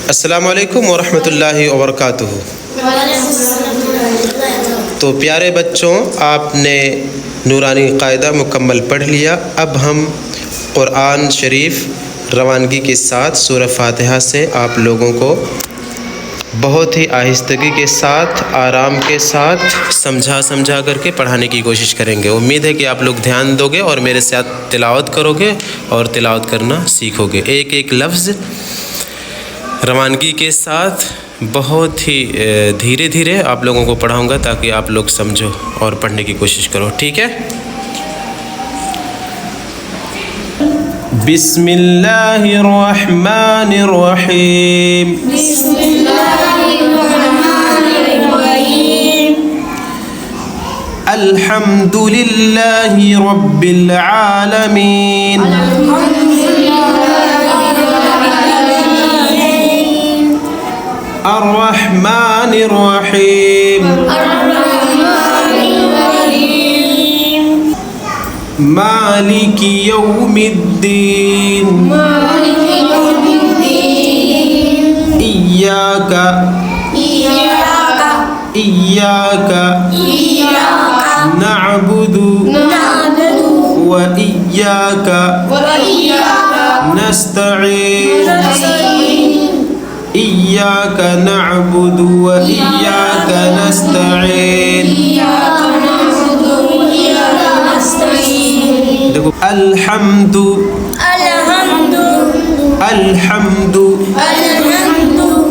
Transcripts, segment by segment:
अस्सलामु अलैकुम वरहमतुल्लाहि वबरकातुहू। तो प्यारे बच्चों, आपने नूरानी क़ायदा मुकम्मल पढ़ लिया। अब हम क़ुरान शरीफ रवानगी के साथ सूरह फ़ातिहा से आप लोगों को बहुत ही आहिस्तगी के साथ, आराम के साथ समझा करके पढ़ाने की कोशिश करेंगे। उम्मीद है कि आप लोग ध्यान दोगे और मेरे साथ तिलावत करोगे और तिलावत करना सीखोगे। एक एक लफ्ज़ रवानगी के साथ बहुत ही धीरे धीरे आप लोगों को पढ़ाऊँगा ताकि आप लोग समझो और पढ़ने की कोशिश करो, ठीक है। बिस्मिल्लाहिर रहमानिर रहीम। अल्हम्दुलिल्लाहि रब्बिल आलमीन। अर्रहमानिर रहीम। मालिकी यौमिद्दीन। इय्याका नअबुदु व इय्याका नस्तईन। इय्याका नअबुदु व इय्याका नस्तईन। देखो, अल्हम्दु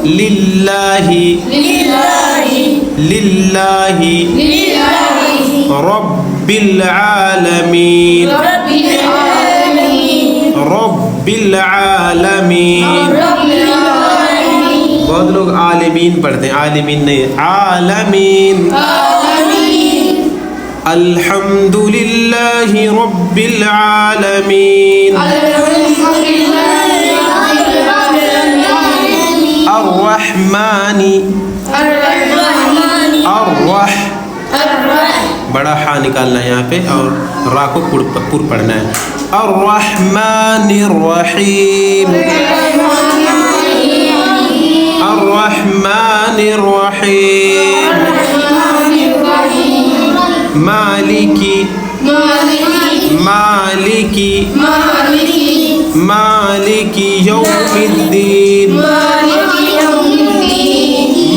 लिल्लाहि रब्बिल आलमीन। बहुत लोग आलमीन पढ़ते हैं, आलमीन नहीं, आलमीन। अल्हम्दुलिल्लाहि रब्बिल आलमीन। अर्रहमानी, बड़ा हा निकालना है यहाँ पे और रा को पुर पढ़ना है। अर्रहमानिर रहीम। अर्रहमानिर रहीम। मालिकी यौमिद्दीन।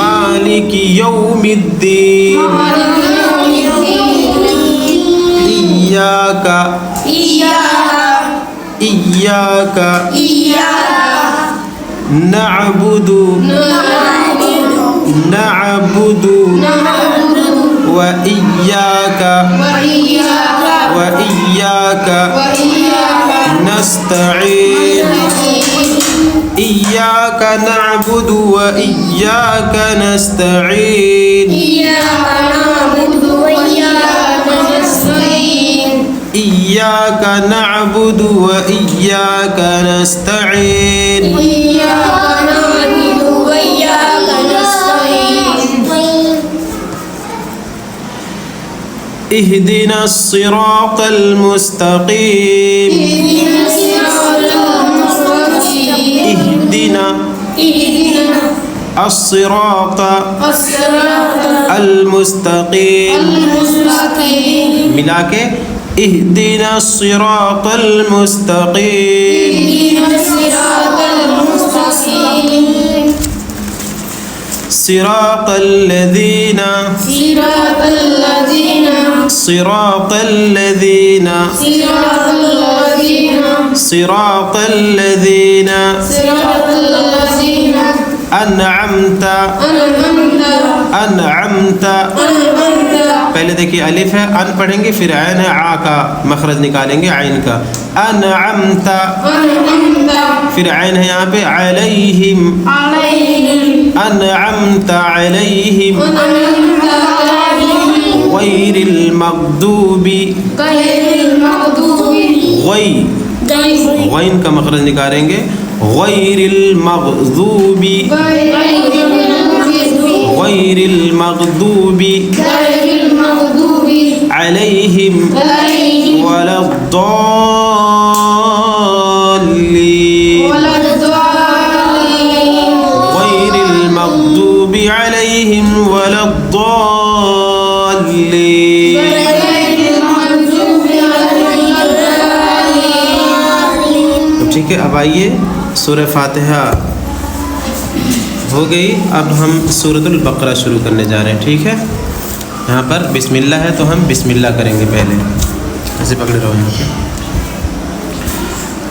मालिकी यौमिद्दीन। इय्याका नअबुदु व इय्याका नस्तईन। इय्याका नअबुदु व इय्याका नस्तईन। इय्याका नअबुदु व इय्याका नस्तईन। इहदिना सिरातल मुस्तकीम। इहदिना अस्सिरात अल मुस्तकीम। मिला के इहदिना सिरातल मुस्तकीम। सिरातल लज़ीना अनअमता। पहले देखिए अलिफ है, अन पढ़ेंगे, फिर ऐन है, आ का मखरज निकालेंगे, आइन का। अनअमता, फिर ऐन है यहाँ पे, अलैहिम। अनअमता अलैहिम गैरिल मग़दूबी। गैन का मखरज निकालेंगे, गैरिल मग़दूबी अलैहिम वलद्दाल्लीन। अलैहिम वलद्दाल्लीन। तो ठीक है, अब आइए सूरह फातिहा हो गई। अब हम सूरतुल बकरा शुरू करने जा रहे हैं। ठीक है, यहाँ पर बिस्मिल्लाह है तो हम बिस्मिल्लाह करेंगे पहले। ऐसे पकड़े रहो यहाँ पे।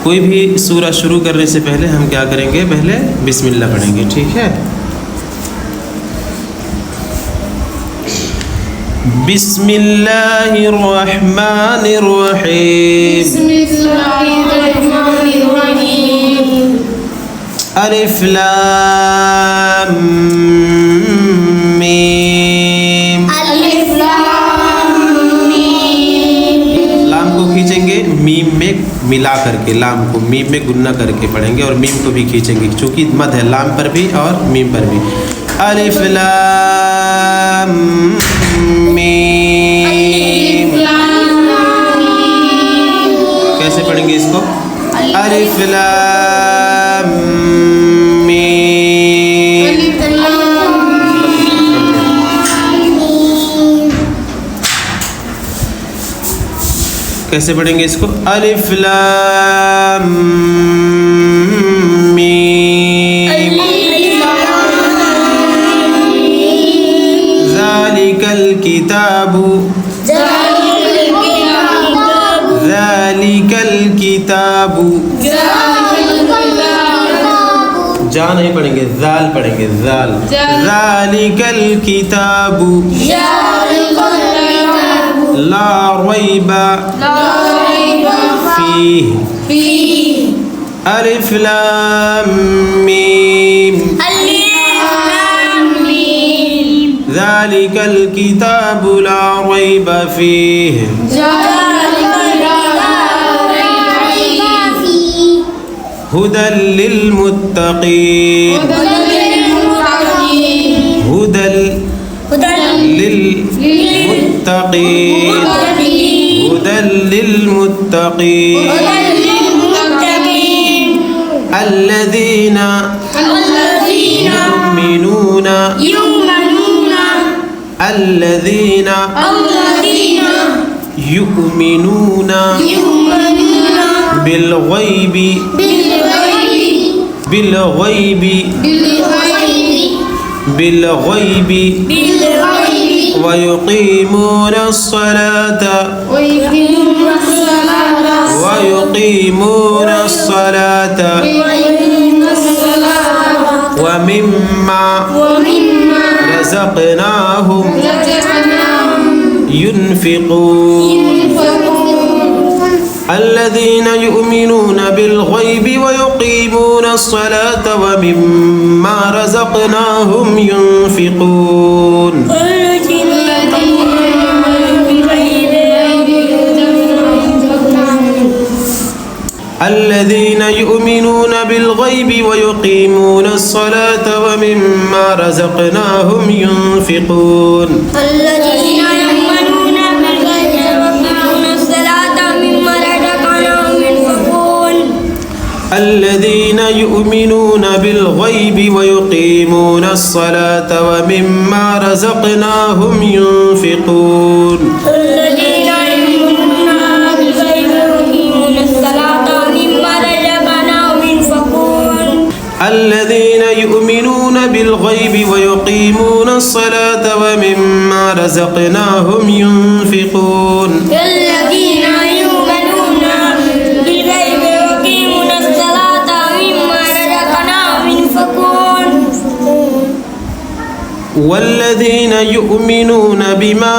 कोई भी सूरह शुरू करने से पहले हम क्या करेंगे, पहले बिस्मिल्लाह पढ़ेंगे। ठीक है, बिस्मिल्लाहिर्रहमानिर्रहीम। अलिफ लाम मीम। लाम को खींचेंगे मीम में मिला करके, लाम को मीम में गुन्ना करके पढ़ेंगे और मीम को भी खींचेंगे क्योंकि मद है लाम पर भी और मीम पर भी। अलिफ लाम मीम। कैसे पढ़ेंगे इसको? अलिफ लाम मीम। कैसे पढ़ेंगे इसको? अलिफ लाम मीम। ज़ालिकल किताबु। ज़ालिकल किताबु। जा नहीं पढ़ेंगे, जाल पढ़ेंगे, जाल। ज़ालिकल किताबु ला रैबा फीह। अलिफ लाम मीम। ज़ालिकल किताबु ला रैबा फीह। हुदल लिल मुत्तकीन। हुदल लिल मुत्तकीन। हुदल लिल मुत्तकीन। अल्लज़ीना युमिनूना। अल्लज़ीना युमिनूना बिल गैबि। बिल गैबि। बिल गैबि व युक़ीमूना अस्सलाता। व युक़ीमूना अस्सलाता व मिम्मा रज़क़नाहुम युनफ़िक़ून। الذين يؤمنون بالغيب ويقيمون الصلاة ومما رزقناهم ينفقون. الذين يؤمنون بالغيب ويقيمون الصلاة ومما رزقناهم ينفقون. الذين يؤمنون بالغيب ويقيمون الصلاة ومما رزقناهم ينفقون. الذين يؤمنون بالغيب ويقيمون الصلاة ومما رزقناهم ينفقون. الذين يؤمنون بالغيب ويقيمون الصلاة ومما رزقناهم ينفقون. الذين يؤمنون بالغيب ويقيمون الصلاة ومما رزقناهم ينفقون. والذين يؤمنون بما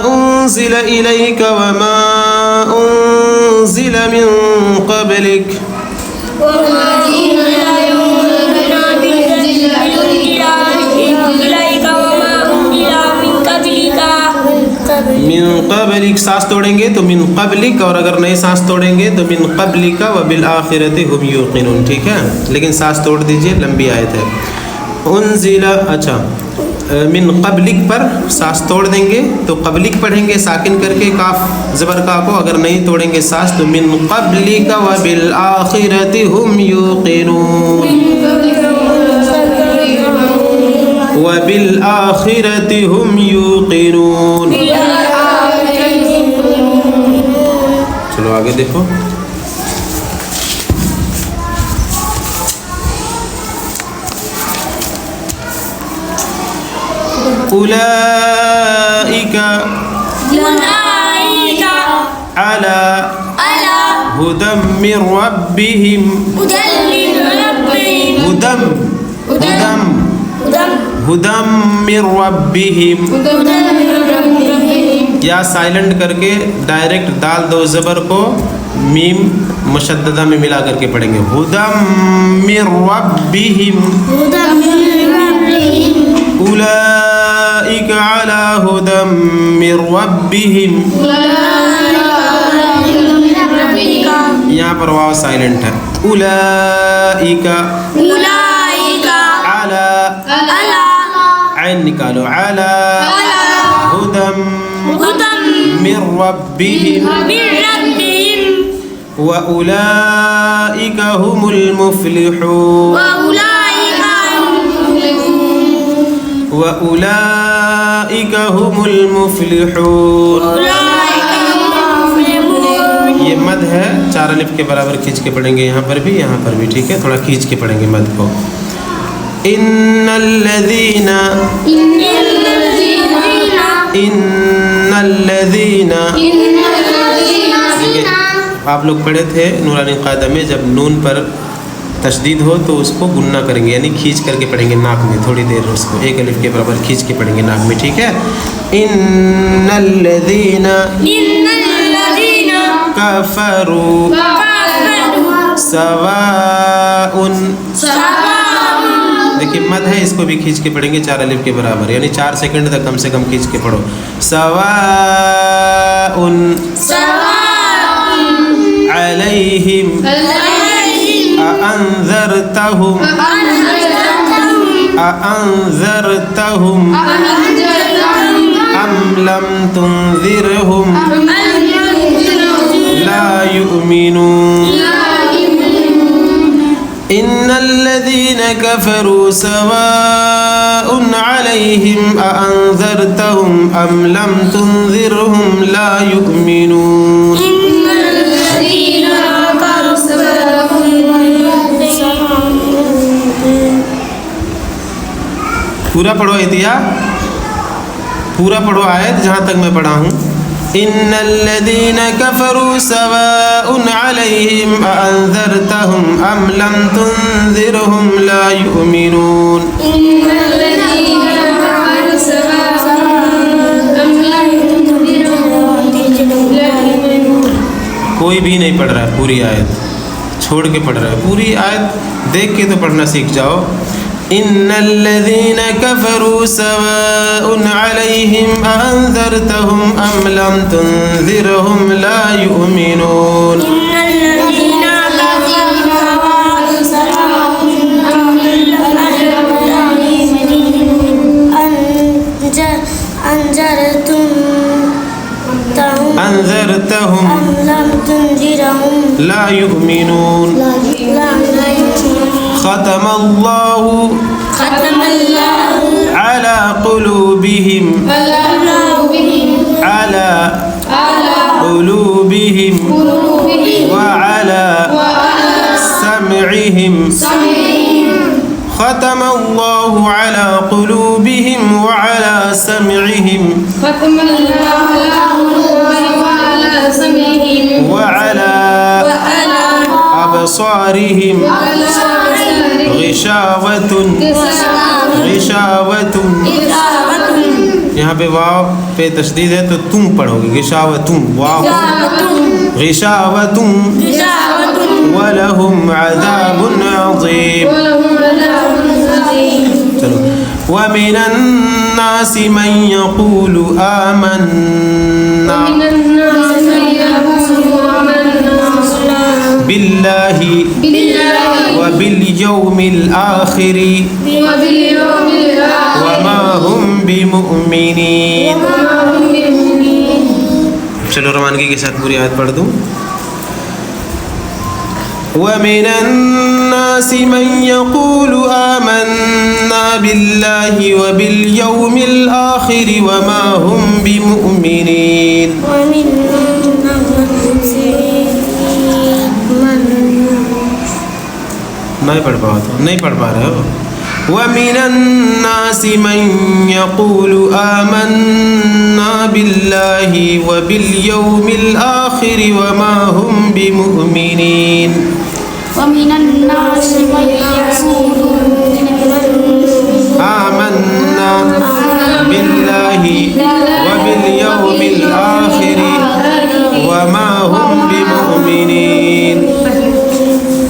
أنزل إليك وما أنزل من قبلك. मिन क़ब्लिक सांस तोड़ेंगे तो मिन क़ब्लिक, और अगर नहीं सांस तोड़ेंगे तो मिन क़ब्लिका व बिल आखिरति हुम युक़िनून। ठीक है, लेकिन सांस तोड़ दीजिए, लंबी आयत है। उन्ज़िला, अच्छा मिन क़ब्लिक पर सांस तोड़ देंगे तो क़ब्लिक पढ़ेंगे साकिन करके काफ ज़बर का को, अगर नहीं तोड़ेंगे सांस तो मिन क़ब्लिका व बिल आखिरति हुम युक़िनून। व बिल आखिरति हुम यूक़िनून। चलो आगे देखो। उलाइका अला हुदम मिर रब्बिहिम हुदम मिर रब्बिहिम। या साइलेंट करके डायरेक्ट दाल दो ज़बर को मीम मुशद्ददा में मिला करके पढ़ेंगे। हुदम मिर रब्बिहिम उलाइका अला हुदम मिर रब्बिहिम। यहाँ पर वाव साइलेंट है। उलाइका अला ऐन निकालो। अला हुदम मिर रब्बिहिम व उलाइका हुमुल मुफ्लिहून व उलाइका हुमुल मुफ्लिहून। ये मद है, 4 अलिफ के बराबर खींच के पढ़ेंगे यहाँ पर भी ठीक है। थोड़ा खींच के पढ़ेंगे मद को। इन्नल्लज़ीना आप लोग पढ़े थे नूरानी कायदा में, जब नून पर तशदीद हो तो उसको गुन्ना करेंगे, यानी खींच करके पढ़ेंगे नाक में। थोड़ी देर उसको 1 अलिफ के बराबर खींच के पढ़ेंगे नाक में, ठीक है। इन्नल्लज़ीना कफ़रू सवाउन। देखिए मद है, इसको भी खींच के पढ़ेंगे 4 अलिफ के बराबर, यानी 4 सेकंड तक कम से कम खींच के पढ़ो। सवाउन अलैहिम अअंज़रतहुम अम लम तुंज़िरहुम ला युमिनून। इन्नल्लज़ीना कफ़रू सवाउन अलैहिम अअंज़रतहुम अम लम तुंज़िरहुम ला युमिनून। पूरा पढ़ो इतिया, पूरा पढ़ो आयत जहाँ तक मैं पढ़ा हूँ। इन्नल्लज़ीना कफ़रू सवाउन अलैहिम अअंज़रतहुम अम लम तुंज़िरहुम ला युमिनून। कोई भी नहीं पढ़ रहा है पूरी आयत, छोड़ के पढ़ रहा है। पूरी आयत देख के तो पढ़ना सीख जाओ। इन्नल्लज़ीना कफ़रू सवाउन अलैहिम अअंज़रतहुम अम लम तुंज़िरहुम ला युमिनून। अनज़रतहुम ला युमिनून। ख़तमल्लाहु अला क़ुलूबिहिम अला क़ुलूबिहिम व अला समइहिम। ख़तमल्लाहु अला क़ुलूबिहिम व अला समइहिम व अला अबसारिहिम ग़िशावतुन। यहाँ पे वाव पे तशदीद है तो तुम पढ़ोगे ग़िशावतुम, वाव ग़िशावतुम वलहुम अज़ाबुन अज़ीम। चलो। वमिनन नासि मन यक़ूलु आमन्ना बिल्लाहि व बिल यौमिल आखिरि वमा हुम बिमुमिनीन। चलो रवानगी के साथ पूरी आयत पढ़ दूँ। वमिनन नासि मन यक़ूलु आमन्ना बिल्लाहि बिल्लाहि व बिल यौमिल आखिर वमा हुम बिमुमिनीन। नहीं पढ़ पाओ तो नहीं पढ़ पा रहे हो। वमिनन्नासि मन यक़ूलु आमन्ना बिल्लाहि व बिल यौमिल आखिर वमा हुम बिमुमिनीन। वमिनन्नासि मन यक़ूलु आमन्ना बिल्लाहि व बिल यौमिल आखिर वमा हुम बिमुमिनीन।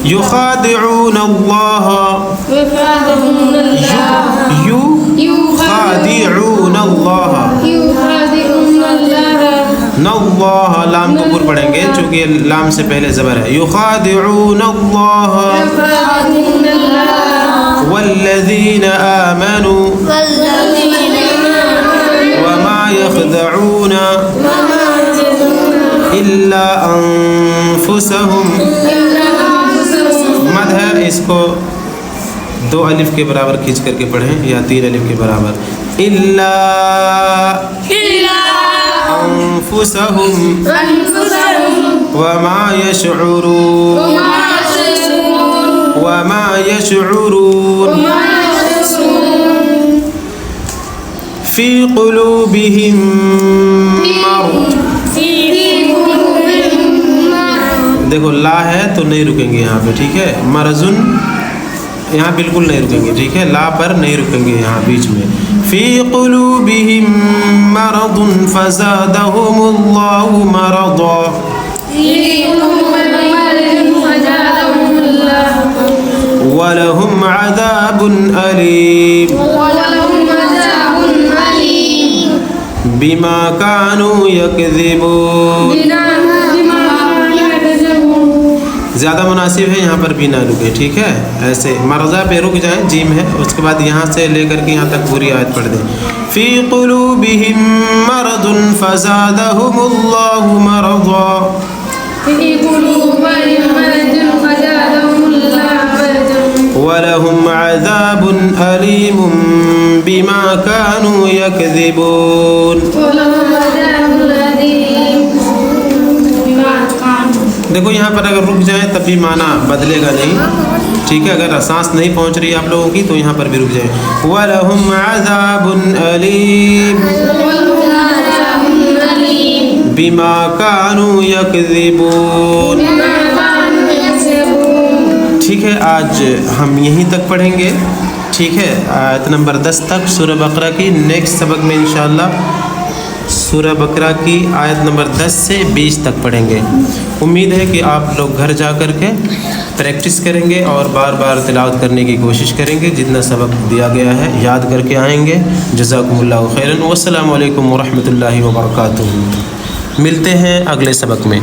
युखादिऊन अल्लाह युखादिऊन अल्लाह नल्लाह लाम को पूर पढ़ेंगे चूँकि लाम से पहले ज़बर है। युखादिऊन अल्लाह वल्लज़ीन आमनू वमा यख़दऊन इल्ला अनफुसहुम। मद है, इसको 2 अलिफ के बराबर खींच करके पढ़ें या 3 अलिफ के बराबर। इल्ला अनफुसहुम वमा यशऊरून फी क़ुलूबिहिम मर्द। देखो ला है तो नहीं रुकेंगे यहाँ पे, ठीक है। मरजुन यहाँ बिल्कुल नहीं रुकेंगे, ठीक है। ला पर नहीं रुकेंगे यहाँ बीच में। फ़ी क़ुलूबिहिम मरदुन फ़ज़ादहुमुल्लाहु मरदा वलहुम अज़ाबुन अलीम बिमा कानू यकज़िबून। ज़्यादा मुनासिब है यहाँ पर भी ना रुके, ठीक है। ऐसे मरज़ा पे रुक जाएं, जीम है, उसके बाद यहाँ से लेकर के यहाँ तक पूरी आयत पढ़ दें। फ़ी क़ुलूबिहिम मरदुन फ़ज़ादहुमुल्लाहु मरदा वलहुम अज़ाबुन अलीमुम बिमा कानू यकज़िबून। देखो यहाँ पर अगर रुक जाए तब भी माना बदलेगा नहीं, ठीक है। अगर सांस नहीं पहुँच रही आप लोगों की तो यहाँ पर भी रुक जाए। वलहुम अज़ाबुन अलीम बिमा कानू यकज़िबून। ठीक है, आज हम यहीं तक पढ़ेंगे, ठीक है। आयत नंबर 10 तक सूरह बकरा की। नेक्स्ट सबक में इंशाअल्लाह सूरह बकरा की आयत नंबर 10 से 20 तक पढ़ेंगे। उम्मीद है कि आप लोग घर जा कर के प्रैक्टिस करेंगे और बार बार तिलावत करने की कोशिश करेंगे। जितना सबक दिया गया है याद करके आएंगे। जज़ाकुमुल्लाहु खैरन। वस्सलामु अलैकुम वरहमतुल्लाहि वबरकातुहू। मिलते हैं अगले सबक में।